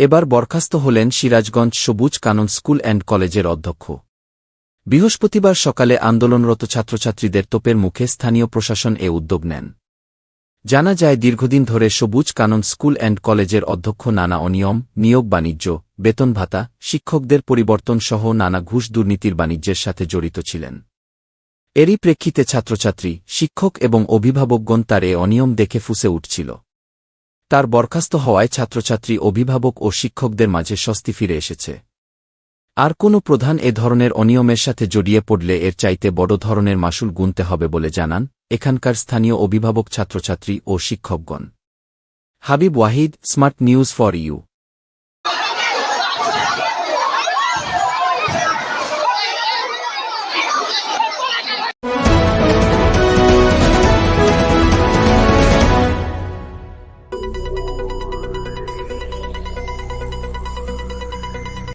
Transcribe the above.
এবার বরখাস্ত হলেন সিরাজগঞ্জ সবুজ কানন স্কুল অ্যান্ড কলেজের অধ্যক্ষ। বৃহস্পতিবার সকালে আন্দোলনরত ছাত্রছাত্রীদের তোপের মুখে স্থানীয় প্রশাসন এ উদ্যোগ নেন। জানা যায়, দীর্ঘদিন ধরে সবুজ কানন স্কুল অ্যান্ড কলেজের অধ্যক্ষ নানা অনিয়ম, নিয়োগ বাণিজ্য, বেতন ভাতা, শিক্ষকদের পরিবর্তন সহ নানা ঘুষ দুর্নীতির বাণিজ্যের সাথে জড়িত ছিলেন। এরই প্রেক্ষিতে ছাত্রছাত্রী, শিক্ষক এবং অভিভাবকগণ তার এ অনিয়ম দেখে ফুঁসে উঠছিল। তার বরখাস্ত হওয়ায় ছাত্রছাত্রী, অভিভাবক ও শিক্ষকদের মাঝে স্বস্তি ফিরে এসেছে। আর কোনো প্রধান এ ধরনের অনিয়মের সাথে জড়িয়ে পড়লে এর চাইতে বড় ধরনের মাশুল গুনতে হবে বলে জানান এখানকার স্থানীয় অভিভাবক, ছাত্রছাত্রী ও শিক্ষকগণ। Habib Wahid, smart news for you.